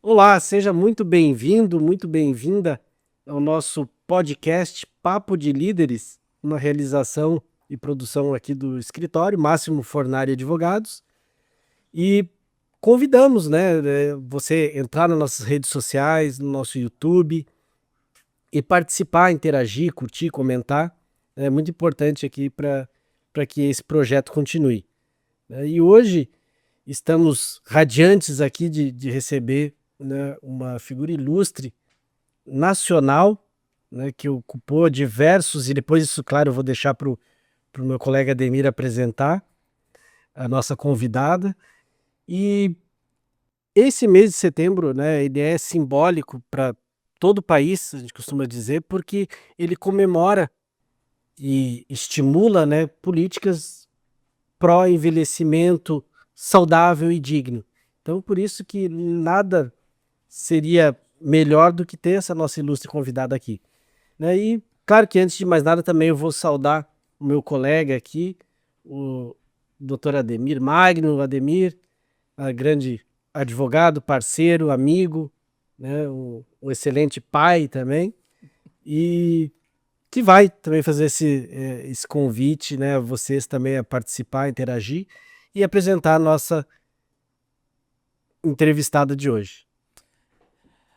Olá, seja muito bem-vindo, muito bem-vinda ao nosso podcast Papo de Líderes, uma realização e produção aqui do escritório Máximo Fornari Advogados. E convidamos, você entrar nas nossas redes sociais, no nosso YouTube e participar, interagir, curtir, comentar. É muito importante aqui para que esse projeto continue. E hoje estamos radiantes aqui de receber, né, uma figura ilustre nacional, né, que ocupou diversos, e depois isso, claro, eu vou deixar para o meu colega Ademir apresentar a nossa convidada. E esse mês de setembro, né, ele é simbólico para todo o país, a gente costuma dizer, porque ele comemora e estimula, né, políticas pró-envelhecimento saudável e digno. Então, por isso que nada seria melhor do que ter essa nossa ilustre convidada aqui, né? E claro que antes de mais nada também eu vou saudar o meu colega aqui, o doutor Ademir Magno. Ademir, grande advogado, parceiro, amigo, né? Um excelente pai também, e que vai também fazer esse convite, né, a vocês também a participar, interagir e apresentar a nossa entrevistada de hoje.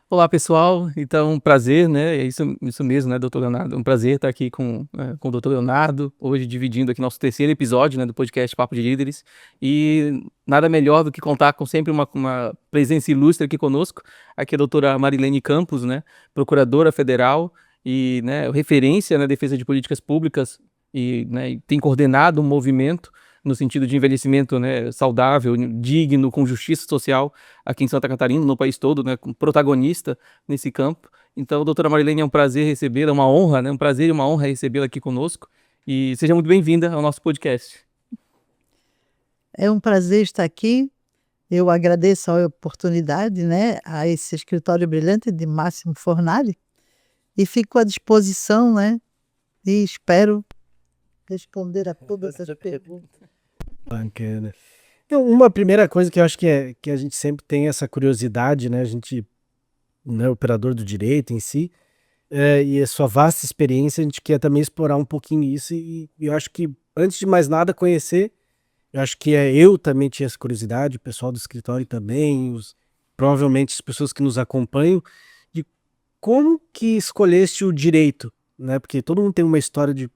Olá, pessoal. Então, um prazer, né? É isso mesmo, né, doutor Leonardo? Um prazer estar aqui com o doutor Leonardo, hoje dividindo aqui nosso terceiro episódio, né, do podcast Papo de Líderes. E nada melhor do que contar com sempre uma presença ilustre aqui conosco. Aqui a doutora Marilene Campos, né, procuradora federal e, né, referência na defesa de políticas públicas e, né, e tem coordenado um movimento no sentido de envelhecimento, né, saudável, digno, com justiça social aqui em Santa Catarina, no país todo, né, como protagonista nesse campo. Então, doutora Marilene, é um prazer recebê-la, uma honra, né, um prazer e uma honra recebê-la aqui conosco. E seja muito bem-vinda ao nosso podcast. É um prazer estar aqui. Eu agradeço a oportunidade, né, a esse escritório brilhante de Máximo Fornari e fico à disposição, né, e espero responder a todas as perguntas. Bacana. Então, uma primeira coisa que eu acho que a gente sempre tem essa curiosidade, né, a gente, né, operador do direito em si, e a sua vasta experiência, a gente quer também explorar um pouquinho isso, e eu acho que, antes de mais nada, conhecer, eu acho que eu também tinha essa curiosidade, o pessoal do escritório também, provavelmente as pessoas que nos acompanham, de como que escolheste o direito, né? Porque todo mundo tem uma história de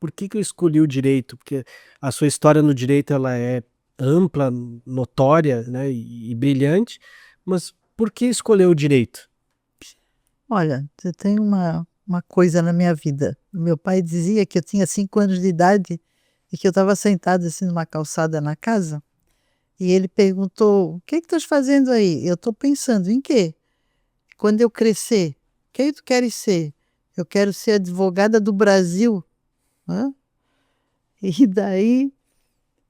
por que eu escolhi o direito, porque a sua história no direito ela é ampla, notória, né, e brilhante, mas por que escolher o direito? Olha, eu tenho uma coisa na minha vida. Meu pai dizia que eu tinha 5 anos de idade e que eu estava sentada assim numa calçada na casa e ele perguntou: "O que que estás fazendo aí?" Eu estou pensando em quê? Quando eu crescer, o que tu queres ser? Eu quero ser advogada do Brasil. Hã? E daí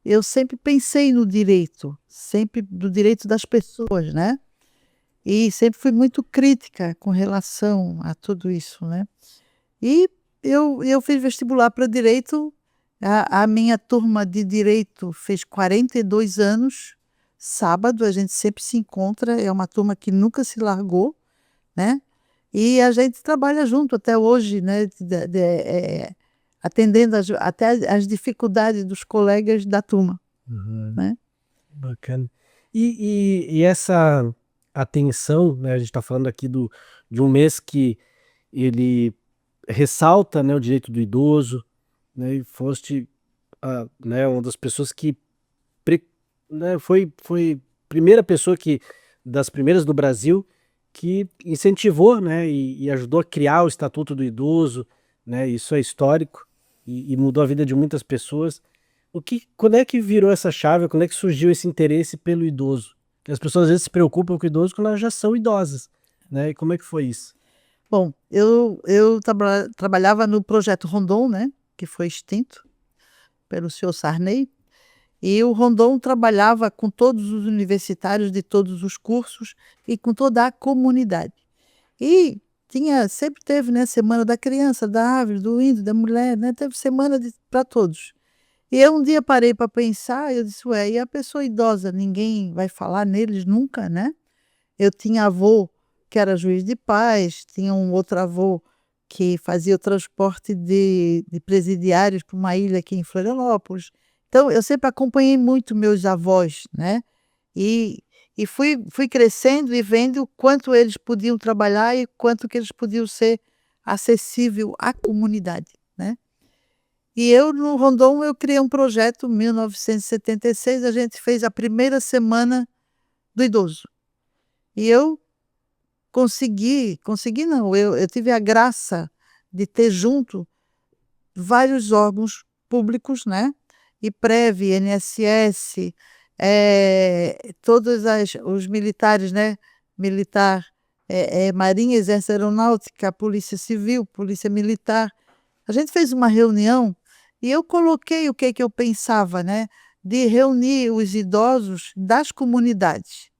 eu sempre pensei no direito, sempre do direito das pessoas, né? E sempre fui muito crítica com relação a tudo isso, né? E eu fiz vestibular para direito, a minha turma de direito fez 42 anos, sábado a gente sempre se encontra, é uma turma que nunca se largou, né? E a gente trabalha junto até hoje, né, atendendo até as dificuldades dos colegas da turma, Uhum. né. Bacana. E essa atenção, né, a gente está falando aqui de um mês que ele ressalta, né, o direito do idoso, né, e foste, né, uma das pessoas que pre né, foi primeira pessoa que das primeiras do Brasil que incentivou, né, e ajudou a criar o Estatuto do Idoso, né, isso é histórico e mudou a vida de muitas pessoas. Quando é que virou essa chave, quando é que surgiu esse interesse pelo idoso? Porque as pessoas às vezes se preocupam com o idoso quando elas já são idosas, né, e como é que foi isso? Bom, eu trabalhava no projeto Rondon, né, que foi extinto pelo senhor Sarney, e o Rondon trabalhava com todos os universitários de todos os cursos e com toda a comunidade. E sempre teve, né, semana da criança, da árvore, do índio, da mulher, né, teve semana para todos. E eu um dia parei para pensar, eu disse: "Ué, e a pessoa idosa, ninguém vai falar neles nunca, né?" Eu tinha avô que era juiz de paz, tinha um outro avô que fazia o transporte de presidiários para uma ilha aqui em Florianópolis. Então, eu sempre acompanhei muito meus avós, né? E, e fui crescendo e vendo o quanto eles podiam trabalhar e quanto que eles podiam ser acessível à comunidade, né? E eu, no Rondon, eu criei um projeto, em 1976, a gente fez a primeira semana do idoso. E eu consegui não, eu tive a graça de ter junto vários órgãos públicos, né? IPREV, INSS, todos os militares, né? Militar, Marinha, Exército Aeronáutica, Polícia Civil, Polícia Militar. A gente fez uma reunião e eu coloquei o que eu pensava, né? De reunir os idosos das comunidades,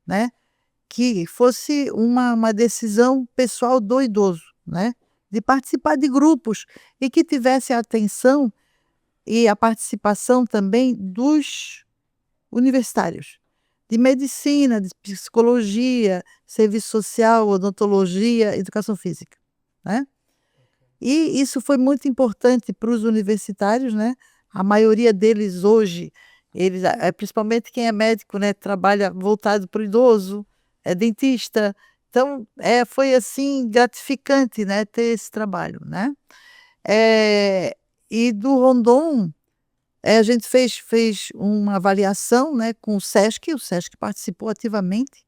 né? Que fosse uma decisão pessoal do idoso, né? De participar de grupos e que tivesse a atenção e a participação também dos universitários, de medicina, de psicologia, serviço social, odontologia, educação física, né? E isso foi muito importante para os universitários, né? A maioria deles hoje, eles, principalmente quem é médico, né, trabalha voltado para o idoso, é dentista. Então, foi assim gratificante, né, ter esse trabalho, né? E do Rondon, a gente fez uma avaliação, né, com o SESC participou ativamente,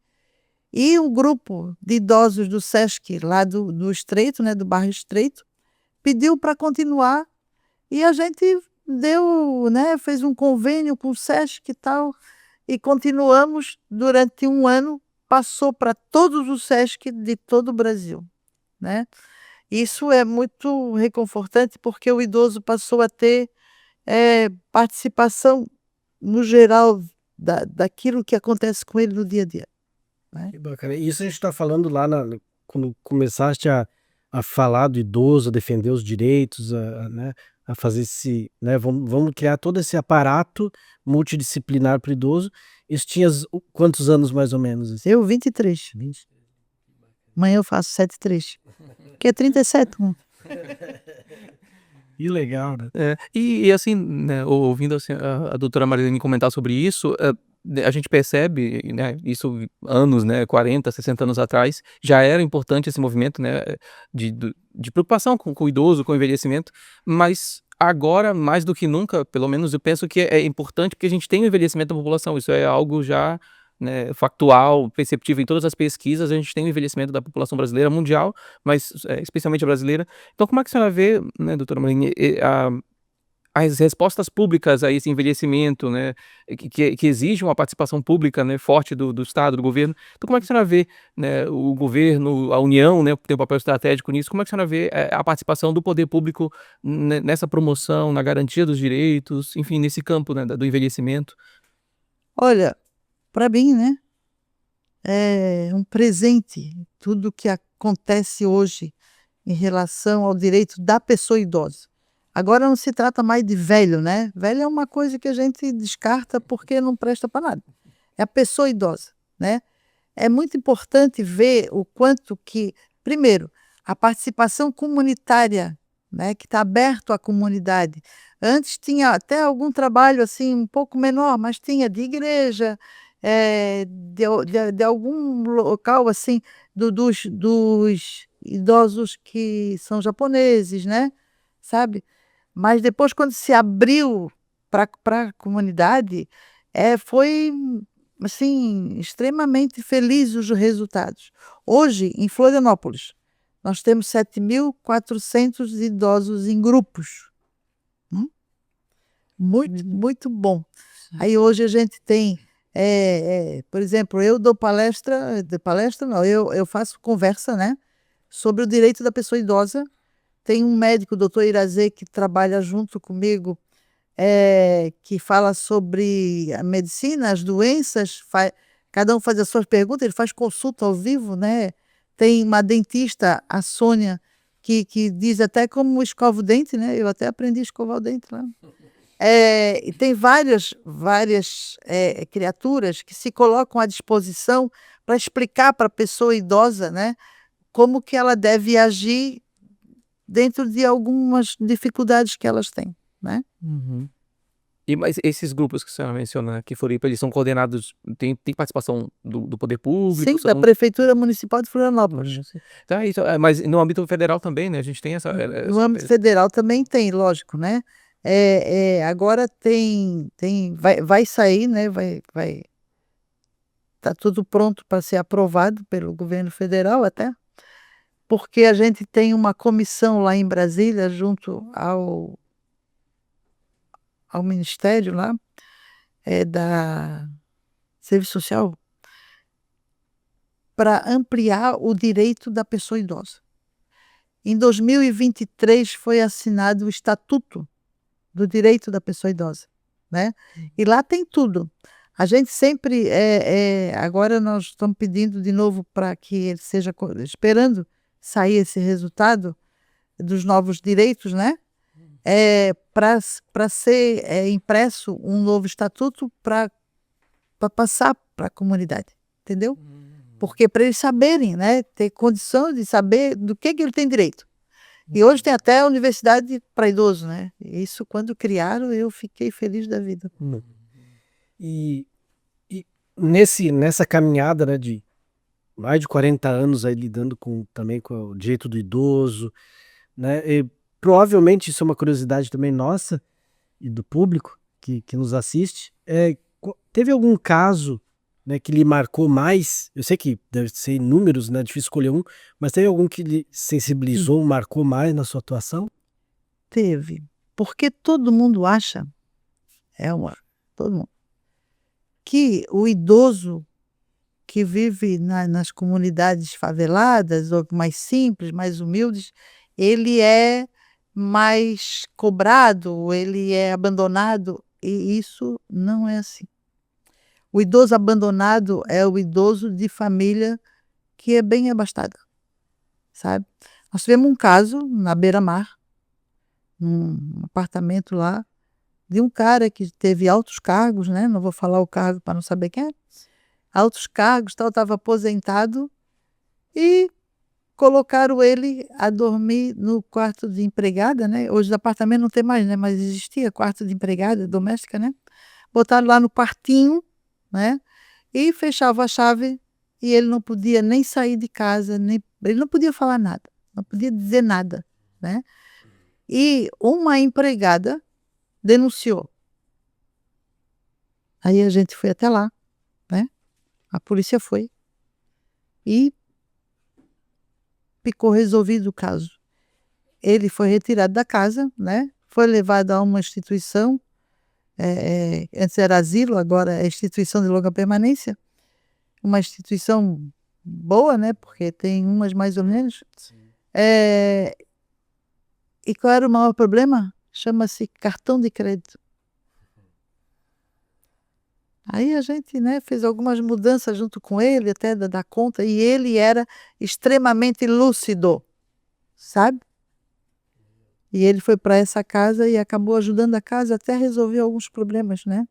e um grupo de idosos do SESC, lá do Estreito, né, do bairro Estreito, pediu para continuar, e a gente deu, né, fez um convênio com o SESC e tal, e continuamos durante um ano, passou para todos os SESC de todo o Brasil, né? Isso é muito reconfortante, porque o idoso passou a ter participação no geral daquilo que acontece com ele no dia a dia, né? Que bacana. Isso a gente está falando lá quando começaste a falar do idoso, a defender os direitos, né, a fazer esse, né, vamos criar todo esse aparato multidisciplinar para o idoso. Isso tinha quantos anos mais ou menos? Assim? Eu, 23. 20? Amanhã eu faço 73. Que é 37. Que legal, né? E assim, né, ouvindo assim, a doutora Marilene comentar sobre isso, a gente percebe, né, isso anos, né, 40, 60 anos atrás, já era importante esse movimento, né, de preocupação com o idoso, com o envelhecimento, mas agora, mais do que nunca, pelo menos eu penso que é importante porque a gente tem o envelhecimento da população, isso é algo já, né, factual, perceptível em todas as pesquisas, a gente tem o envelhecimento da população brasileira, mundial, mas especialmente a brasileira. Então, como é que a senhora vê, né, doutora Marilene, as respostas públicas a esse envelhecimento, né, que exige uma participação pública, né, forte do Estado, do governo. Então, como é que a senhora vê, né, o governo, a União, né, tem um papel estratégico nisso, como é que a senhora vê a participação do poder público nessa promoção, na garantia dos direitos, enfim, nesse campo, né, do envelhecimento? Olha, para mim, né, é um presente tudo que acontece hoje em relação ao direito da pessoa idosa. Agora não se trata mais de velho, né? Velho é uma coisa que a gente descarta porque não presta para nada. É a pessoa idosa, né? É muito importante ver o quanto que, primeiro, a participação comunitária, né, que está aberto à comunidade. Antes tinha até algum trabalho assim um pouco menor, mas tinha de igreja, de algum local assim dos idosos que são japoneses, né? Sabe? Mas depois, quando se abriu para a comunidade, foi assim, extremamente feliz os resultados. Hoje, em Florianópolis, nós temos 7.400 idosos em grupos. Muito, muito bom. Aí hoje a gente tem, por exemplo, eu dou palestra não, eu faço conversa, né, sobre o direito da pessoa idosa. Tem um médico, o doutor Irazê, que trabalha junto comigo, que fala sobre a medicina, as doenças, cada um faz as suas perguntas, ele faz consulta ao vivo, né? Tem uma dentista, a Sônia, que diz até como escova o dente, né? Eu até aprendi a escovar o dente lá. E tem várias criaturas que se colocam à disposição para explicar para a pessoa idosa, né, como que ela deve agir dentro de algumas dificuldades que elas têm, né? Uhum. Mas esses grupos que a senhora menciona aqui em Floripa, eles são coordenados, tem participação do poder público? Sim, da Prefeitura Municipal de Florianópolis. Tá, isso, mas no âmbito federal também, né? A gente tem essa. No âmbito federal também tem, lógico, né? Agora vai sair, né? Tá tudo pronto para ser aprovado pelo governo federal até, porque a gente tem uma comissão lá em Brasília, junto ao Ministério lá, da Serviço Social, para ampliar o direito da pessoa idosa. Em 2023 foi assinado o Estatuto do Direito da Pessoa Idosa, né? E lá tem tudo. A gente sempre, agora nós estamos pedindo de novo para que ele seja, esperando sair esse resultado dos novos direitos, né? Para ser impresso um novo estatuto para passar para a comunidade, entendeu? Porque para eles saberem, né? Ter condição de saber do que ele tem direito. E hoje tem até a universidade para idoso, né? Isso, quando criaram, eu fiquei feliz da vida. E nessa caminhada, né, de mais de 40 anos aí lidando também com o direito do idoso, né? E provavelmente isso é uma curiosidade também nossa e do público que nos assiste. Teve algum caso, né, que lhe marcou mais? Eu sei que deve ser inúmeros, né? Difícil escolher um, mas teve algum que lhe sensibilizou, marcou mais na sua atuação? Teve. Porque todo mundo acha, todo mundo, que o idoso que vive nas comunidades faveladas, ou mais simples, mais humildes, ele é mais cobrado, ele é abandonado, e isso não é assim. O idoso abandonado é o idoso de família que é bem abastada, sabe? Nós tivemos um caso na beira-mar, num apartamento lá, de um cara que teve altos cargos, né? Não vou falar o cargo para não saber quem é. Altos cargos, estava aposentado, e colocaram ele a dormir no quarto de empregada, né? Hoje o apartamento não tem mais, né? Mas existia quarto de empregada doméstica, né? Botaram lá no quartinho, né? E fechava a chave, e ele não podia nem sair de casa, ele não podia falar nada, não podia dizer nada, né? E uma empregada denunciou. Aí a gente foi até lá, né? A polícia foi e ficou resolvido o caso. Ele foi retirado da casa, né? Foi levado a uma instituição, antes era asilo, agora é instituição de longa permanência, uma instituição boa, né? Porque tem umas mais ou menos. E qual era o maior problema? Chama-se cartão de crédito. Aí a gente, né, fez algumas mudanças junto com ele, até da conta, e ele era extremamente lúcido, sabe? E ele foi para essa casa e acabou ajudando a casa até resolver alguns problemas, né?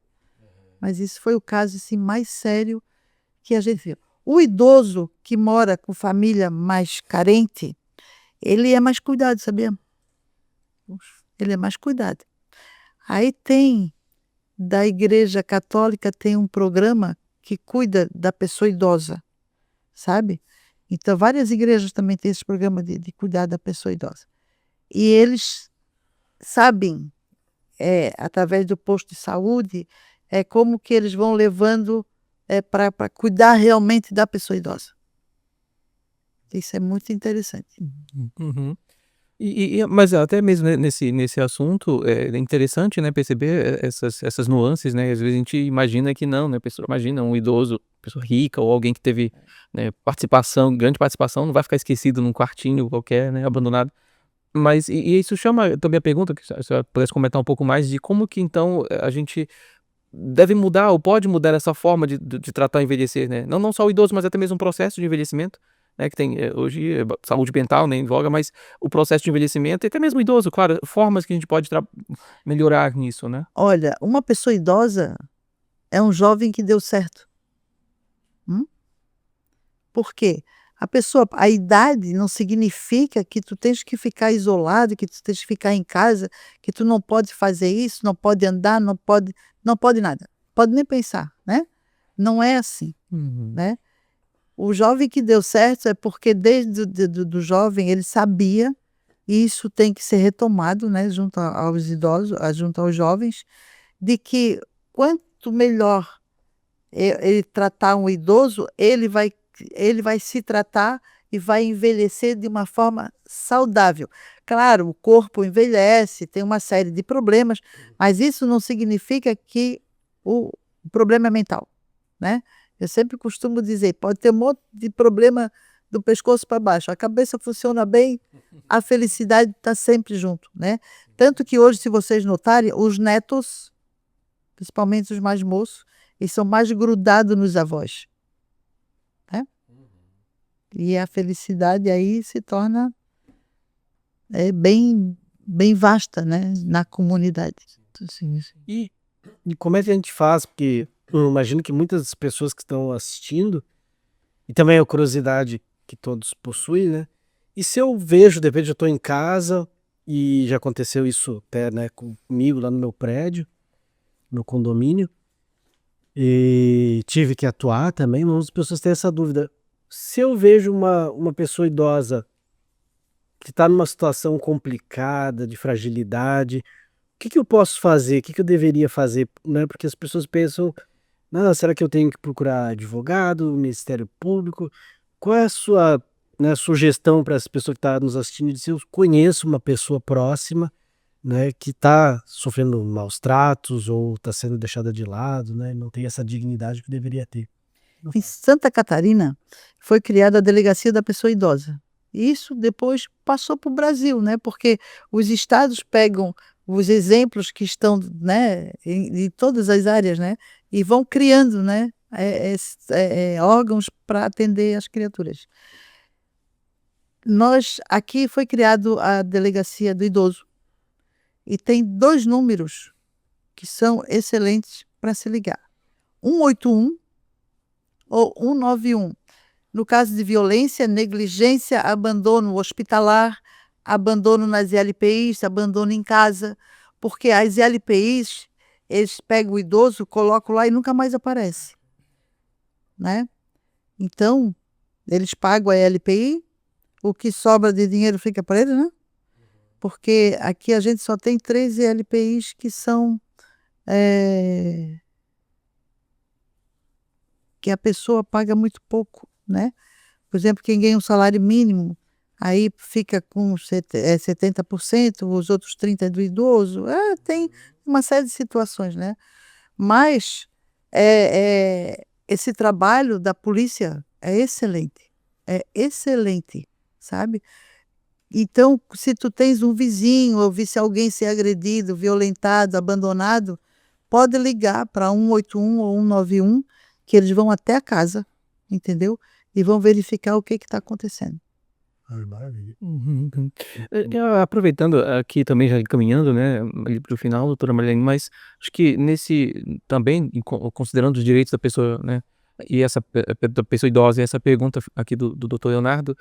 Mas isso foi o caso assim, mais sério que a gente viu. O idoso que mora com família mais carente, ele é mais cuidado, sabia? Ele é mais cuidado. Aí tem, da Igreja Católica, tem um programa que cuida da pessoa idosa, sabe? Então várias igrejas também têm esse programa de cuidar da pessoa idosa. E eles sabem, através do posto de saúde, como que eles vão levando para cuidar realmente da pessoa idosa. Isso é muito interessante. Uhum. Mas até mesmo nesse assunto é interessante, né, perceber essas nuances, né? Às vezes a gente imagina que não, né? A pessoa imagina um idoso, pessoa rica ou alguém que teve, né, grande participação, não vai ficar esquecido num quartinho qualquer, né, abandonado. Mas isso chama também a pergunta, que se a senhora pudesse comentar um pouco mais, de como que então a gente deve mudar ou pode mudar essa forma de tratar o envelhecer, né? Não só o idoso, mas até mesmo o processo de envelhecimento, né, que tem hoje saúde mental, né, em voga, mas o processo de envelhecimento e até mesmo idoso, claro, formas que a gente pode melhorar nisso, né? Olha, uma pessoa idosa é um jovem que deu certo. Por quê? A idade não significa que tu tens que ficar isolado, que tu tens que ficar em casa, que tu não pode fazer isso, não pode andar, não pode nada. Pode nem pensar, né? Não é assim, né? O jovem que deu certo é porque desde do jovem ele sabia, e isso tem que ser retomado, né, junto aos idosos, junto aos jovens, de que quanto melhor ele tratar um idoso, ele vai se tratar e vai envelhecer de uma forma saudável. Claro, o corpo envelhece, tem uma série de problemas, mas isso não significa que o problema é mental, né? Eu sempre costumo dizer, pode ter um monte de problema do pescoço para baixo, a cabeça funciona bem, a felicidade está sempre junto, né? Tanto que hoje, se vocês notarem, os netos, principalmente os mais moços, eles são mais grudados nos avós, né? E a felicidade aí se torna bem vasta, né, na comunidade. Sim. E como é que a gente faz? Porque eu imagino que muitas pessoas que estão assistindo, e também é a curiosidade que todos possuem, né? E se eu vejo, de repente eu estou em casa, e já aconteceu isso até, né, comigo lá no meu prédio, no condomínio, e tive que atuar também, mas as pessoas têm essa dúvida. Se eu vejo uma pessoa idosa que está numa situação complicada, de fragilidade, o que eu posso fazer? O que eu deveria fazer? Né? Porque as pessoas pensam, não, será que eu tenho que procurar advogado, Ministério Público? Qual é a sua, né, sugestão para essa pessoa que está nos assistindo? Se eu conheço uma pessoa próxima, né, que está sofrendo maus tratos ou está sendo deixada de lado, né, não tem essa dignidade que deveria ter. Em Santa Catarina foi criada a Delegacia da Pessoa Idosa. Isso depois passou para o Brasil, né? Porque os estados pegam os exemplos que estão, né, em todas as áreas, né, e vão criando, né, órgãos para atender as criaturas. Aqui foi criado a Delegacia do Idoso e tem 2 números que são excelentes para se ligar: 181 ou 191. No caso de violência, negligência, abandono hospitalar, abandono nas ILPIs, abandono em casa, porque as ILPIs, eles pegam o idoso, colocam lá e nunca mais aparece, né? Então, eles pagam a ILPI, o que sobra de dinheiro fica para eles, né? Porque aqui a gente só tem 3 ILPIs que são que a pessoa paga muito pouco, né? Por exemplo, quem ganha um salário mínimo, aí fica com 70%, os outros 30% é do idoso. Tem uma série de situações, né? Mas esse trabalho da polícia é excelente, sabe? Então, se tu tens um vizinho, ou se alguém ser agredido, violentado, abandonado, pode ligar para 181 ou 191, que eles vão até a casa, entendeu? E vão verificar o que está acontecendo. Maravilha. Aproveitando aqui também, já caminhando, né, ali para o final, doutora Marlene, mas acho que nesse também, considerando os direitos da pessoa, né, e da pessoa idosa, e essa pergunta aqui do doutor Leonardo,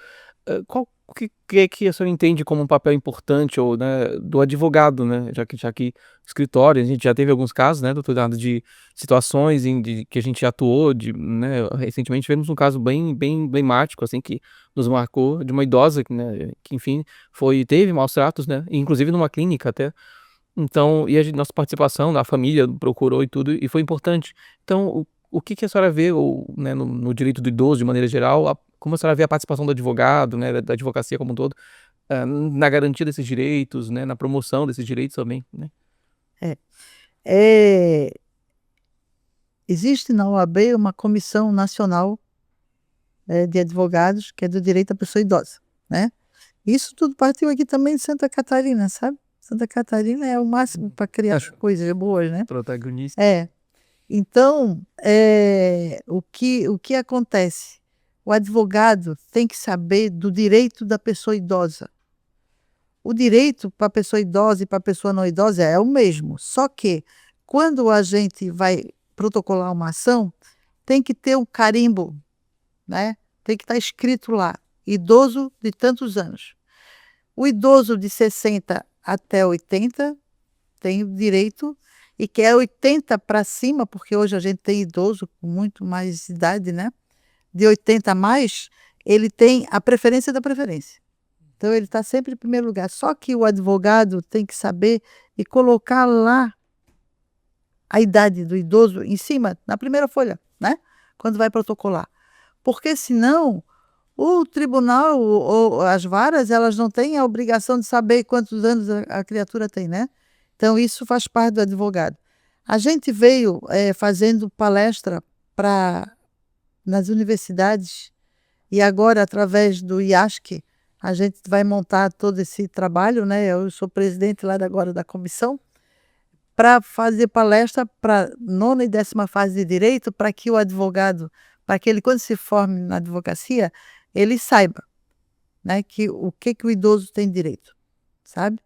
o que é que a senhora entende como um papel importante ou, né, do advogado, né, já que escritório, a gente já teve alguns casos, né, doutor Leonardo, de situações que a gente atuou, né, recentemente tivemos um caso bem emblemático, assim, que nos marcou, de uma idosa, né, que enfim, teve maus tratos, né, inclusive numa clínica até. Então, e nossa participação, a família procurou e tudo, e foi importante. Então, o que a senhora vê, ou, né, no direito do idoso, de maneira geral, como a senhora vê a participação do advogado, né, da advocacia como um todo, na garantia desses direitos, né, na promoção desses direitos também, né? Existe na OAB uma comissão nacional de advogados, que é do direito à pessoa idosa, né? Isso tudo partiu aqui também de Santa Catarina, sabe? Santa Catarina é o máximo para criar coisas boas, né? Protagonista. Então, o que acontece? o advogado tem que saber do direito da pessoa idosa. O direito para a pessoa idosa e para a pessoa não idosa é o mesmo, só que quando a gente vai protocolar uma ação, tem que ter um carimbo, né? Tem que estar escrito lá, idoso de tantos anos. O idoso de 60 até 80 tem o direito, e que é 80 para cima, porque hoje a gente tem idoso com muito mais idade, né? De 80 a mais, ele tem a preferência da preferência. Então ele está sempre em primeiro lugar. Só que o advogado tem que saber e colocar lá a idade do idoso em cima, na primeira folha, né? Quando vai protocolar. Porque senão o tribunal ou as varas, elas não têm a obrigação de saber quantos anos a criatura tem, né? Então isso faz parte do advogado. A gente veio fazendo palestra nas universidades e agora através do IASC a gente vai montar todo esse trabalho, né? Eu sou presidente lá agora da comissão, para fazer palestra para 9ª e 10ª fase de direito, para que o advogado, para que ele, quando se forme na advocacia, ele saiba, né, que o que o idoso tem direito, sabe?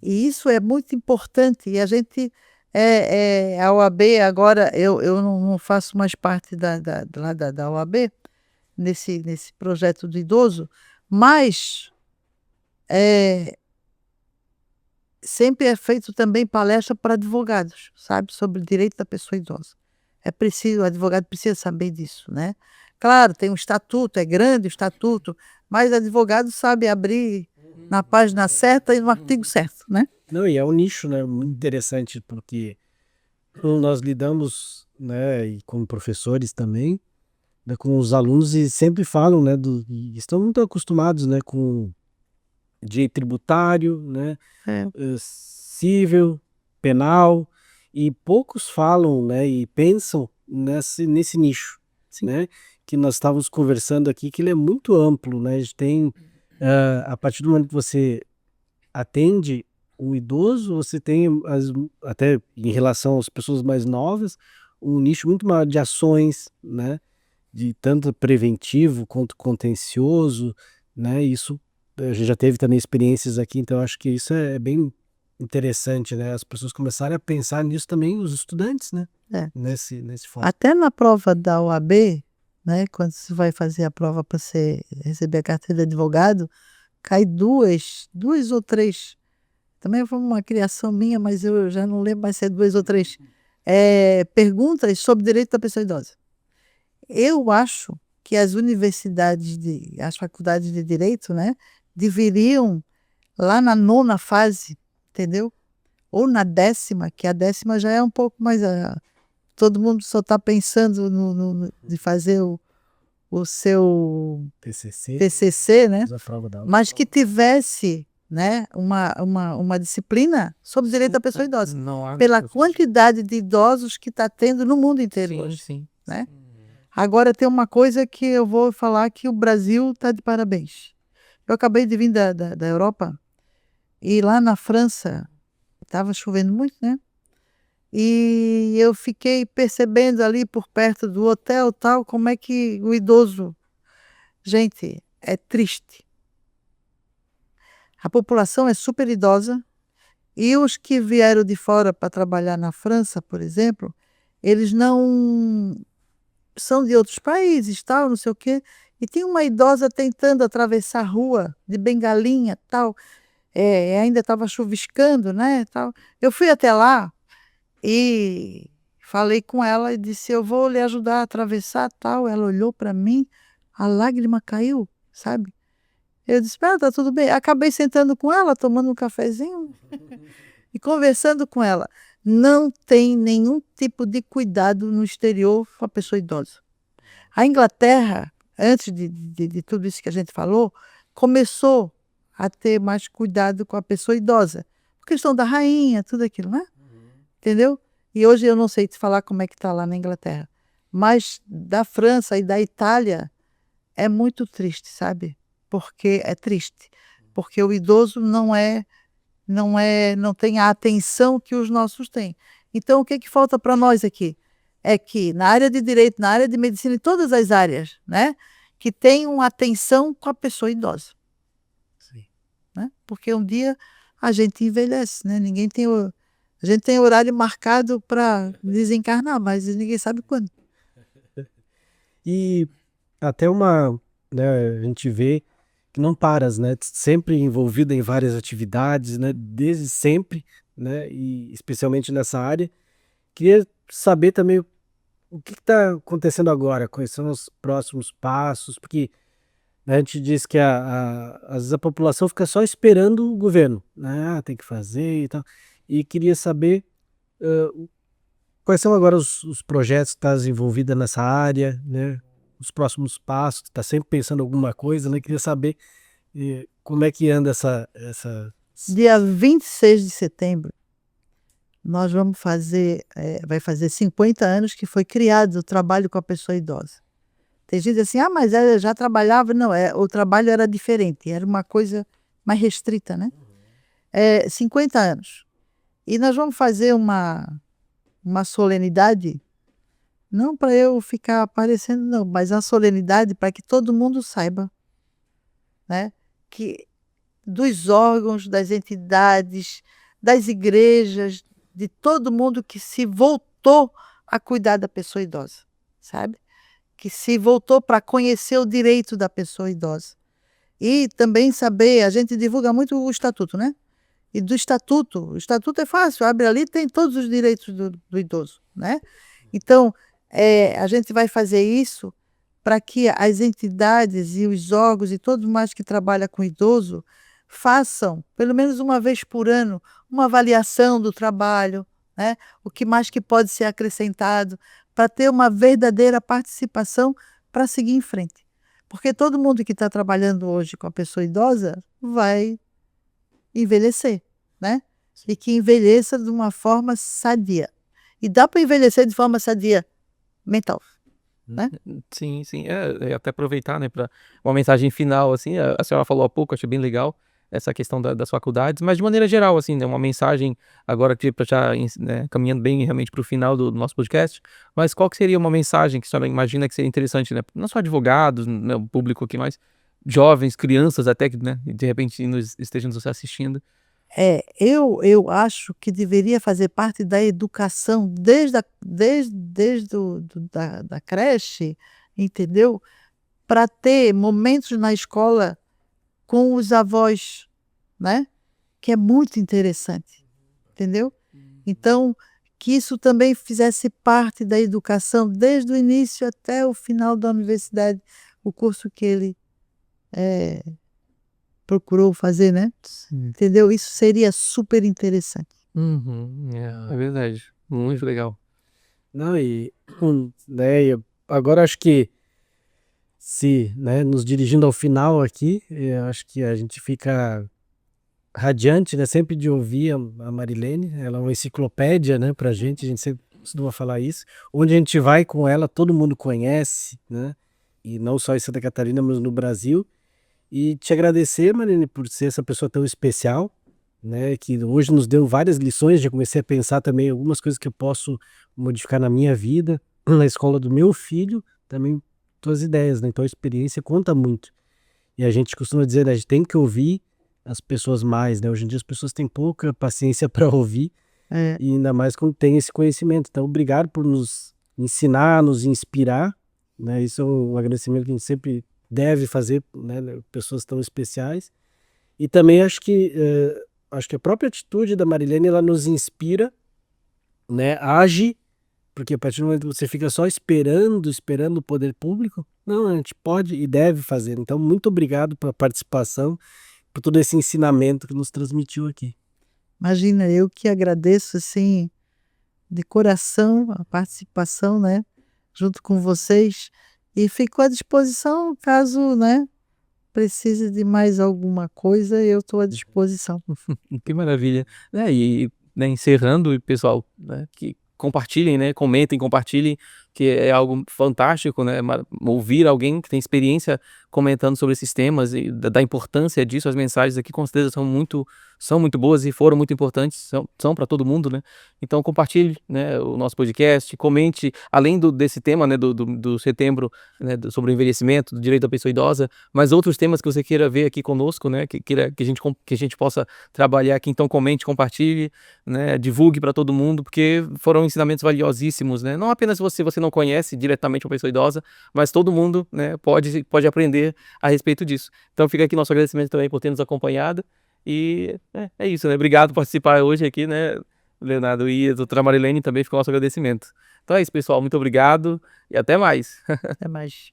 E isso é muito importante. E a gente, a OAB agora, eu não faço mais parte da OAB, nesse projeto do idoso, mas sempre é feito também palestra para advogados, sabe, sobre o direito da pessoa idosa. É preciso, o advogado precisa saber disso, né? Claro, tem um estatuto, é grande o estatuto, mas o advogado sabe abrir na página certa e no artigo certo, né? Não, e é um nicho, né, muito interessante, porque nós lidamos, né, e como professores também, né, com os alunos e sempre falam, né, e estão muito acostumados, né, com direito tributário, né, civil, penal, e poucos falam, né, e pensam nesse nicho, né, que nós estávamos conversando aqui, que ele é muito amplo, né, a gente tem, a partir do momento que você atende o idoso, você tem, até em relação às pessoas mais novas, um nicho muito maior de ações, né, de tanto preventivo quanto contencioso, né, isso a gente já teve também experiências aqui, então acho que isso é bem interessante, né, as pessoas começarem a pensar nisso também, os estudantes, né, nesse foco. Até na prova da OAB, né, quando você vai fazer a prova para você receber a carteira de advogado, cai duas ou três, também foi uma criação minha, mas eu já não lembro mais se é 2 ou 3, perguntas sobre direito da pessoa idosa. Eu acho que as universidades, as faculdades de direito, né, deveriam, lá na 9ª fase, entendeu? Ou na 10ª, que a 10ª já é um pouco mais... todo mundo só está pensando de fazer o seu TCC, né? Mas que tivesse, né, uma disciplina sobre direito da pessoa idosa. Pela quantidade de idosos que está tendo no mundo inteiro hoje. Sim. Né? Agora tem uma coisa que eu vou falar, que o Brasil está de parabéns. Eu acabei de vir da Europa e lá na França estava chovendo muito, né? E eu fiquei percebendo ali por perto do hotel tal, como é que o idoso... Gente, é triste. A população é super idosa e os que vieram de fora para trabalhar na França, por exemplo, eles não... são de outros países, tal, não sei o quê, e tem uma idosa tentando atravessar a rua de bengalinha, tal, ainda estava chuviscando, né, tal. Eu fui até lá e falei com ela e disse, eu vou lhe ajudar a atravessar, tal. Ela olhou para mim, a lágrima caiu, sabe? Eu disse, tá tudo bem. Acabei sentando com ela, tomando um cafezinho e conversando com ela. Não tem nenhum tipo de cuidado no exterior com a pessoa idosa. A Inglaterra, antes de tudo isso que a gente falou, começou a ter mais cuidado com a pessoa idosa. Por questão da rainha, tudo aquilo, né? Entendeu? E hoje eu não sei te falar como é que está lá na Inglaterra. Mas da França e da Itália é muito triste, sabe? Porque é triste. Porque o idoso não tem a atenção que os nossos têm. Então, o que falta para nós aqui? É que na área de direito, na área de medicina, em todas as áreas, né, que tenham atenção com a pessoa idosa. Sim. Né? Porque um dia a gente envelhece, né? A gente tem horário marcado para desencarnar, mas ninguém sabe quando. E até né, a gente vê que não paras, né? Sempre envolvida em várias atividades, né? Desde sempre, né? E especialmente nessa área. Queria saber também o que está acontecendo agora, quais são os próximos passos, porque, né, a gente diz que às vezes a população fica só esperando o governo, né? Tem que fazer e tal. E queria saber quais são agora os projetos que está envolvida nessa área, né? Os próximos passos, está sempre pensando em alguma coisa, né? Queria saber como é que anda essa... Dia 26 de setembro, nós vamos vai fazer 50 anos que foi criado o trabalho com a pessoa idosa. Tem gente assim, mas ela já trabalhava. Não, o trabalho era diferente, era uma coisa mais restrita, né? 50 anos. E nós vamos fazer uma solenidade, não para eu ficar aparecendo, não, mas uma solenidade para que todo mundo saiba, né? Que dos órgãos, das entidades, das igrejas, de todo mundo que se voltou a cuidar da pessoa idosa, sabe? Que se voltou para conhecer o direito da pessoa idosa. E também saber, a gente divulga muito o estatuto, né? E do estatuto, o estatuto é fácil, abre ali, tem todos os direitos do idoso, né? Então, a gente vai fazer isso para que as entidades e os órgãos e todos mais que trabalham com idoso façam, pelo menos uma vez por ano, uma avaliação do trabalho, né? O que mais que pode ser acrescentado, para ter uma verdadeira participação para seguir em frente. Porque todo mundo que está trabalhando hoje com a pessoa idosa vai envelhecer, né? E que envelheça de uma forma sadia. E dá para envelhecer de forma sadia mental, né? Sim, sim. Até aproveitar, né, para uma mensagem final, assim, a senhora falou há pouco, achei bem legal essa questão das faculdades, mas de maneira geral, assim, né, uma mensagem agora que para já, né, caminhando bem realmente para o final do nosso podcast, mas qual que seria uma mensagem que a senhora imagina que seria interessante, né, não só advogados, né, o público aqui, mas jovens, crianças até que, né, de repente estejam nos assistindo. Eu acho que deveria fazer parte da educação da creche, entendeu? Para ter momentos na escola com os avós, né? Que é muito interessante, entendeu? Então, que isso também fizesse parte da educação desde o início até o final da universidade, o curso que ele procurou fazer, né? Entendeu? Isso seria super interessante. Uhum, é verdade. Muito legal. Não, né, agora acho que né, nos dirigindo ao final aqui, acho que a gente fica radiante, né, sempre de ouvir a Marilene. Ela é uma enciclopédia, né, pra gente sempre costuma falar isso. Onde a gente vai com ela, todo mundo conhece, né, e não só em Santa Catarina, mas no Brasil. E te agradecer, Marilene, por ser essa pessoa tão especial, né, que hoje nos deu várias lições. Já comecei a pensar também algumas coisas que eu posso modificar na minha vida, na escola do meu filho, também tuas ideias, né? Então a experiência conta muito. E a gente costuma dizer, né, a gente tem que ouvir as pessoas mais, né? Hoje em dia as pessoas têm pouca paciência para ouvir, e ainda mais quando tem esse conhecimento. Então, obrigado por nos ensinar, nos inspirar, né? Isso é um agradecimento que a gente sempre deve fazer, né? Pessoas tão especiais. E também acho que a própria atitude da Marilene, ela nos inspira, né? Age, porque a partir do momento que você fica só esperando o poder público, não, a gente pode e deve fazer. Então, muito obrigado pela participação, por todo esse ensinamento que nos transmitiu aqui. Imagina, eu que agradeço, assim, de coração a participação, né? Junto com vocês. E fico à disposição caso, né? Precise de mais alguma coisa, eu estou à disposição. Que maravilha. E, né, encerrando, pessoal, né, que compartilhem, né, comentem, compartilhem, que é algo fantástico, né, ouvir alguém que tem experiência comentando sobre esses temas e da importância disso. As mensagens aqui com certeza são muito boas e foram muito importantes, são para todo mundo, né? Então compartilhe, né, o nosso podcast, comente, além desse tema, né, do setembro, né, sobre o envelhecimento, do direito da pessoa idosa, mas outros temas que você queira ver aqui conosco, né, que a gente possa trabalhar aqui. Então comente, compartilhe, né, divulgue para todo mundo, porque foram ensinamentos valiosíssimos, né? Não apenas você não conhece diretamente uma pessoa idosa, mas todo mundo, né, pode aprender a respeito disso. Então fica aqui nosso agradecimento também por ter nos acompanhado. E é isso, né? Obrigado por participar hoje aqui, né, Leonardo, e a doutora Marilene também, ficou o nosso agradecimento. Então é isso, pessoal. Muito obrigado e até mais. Até mais.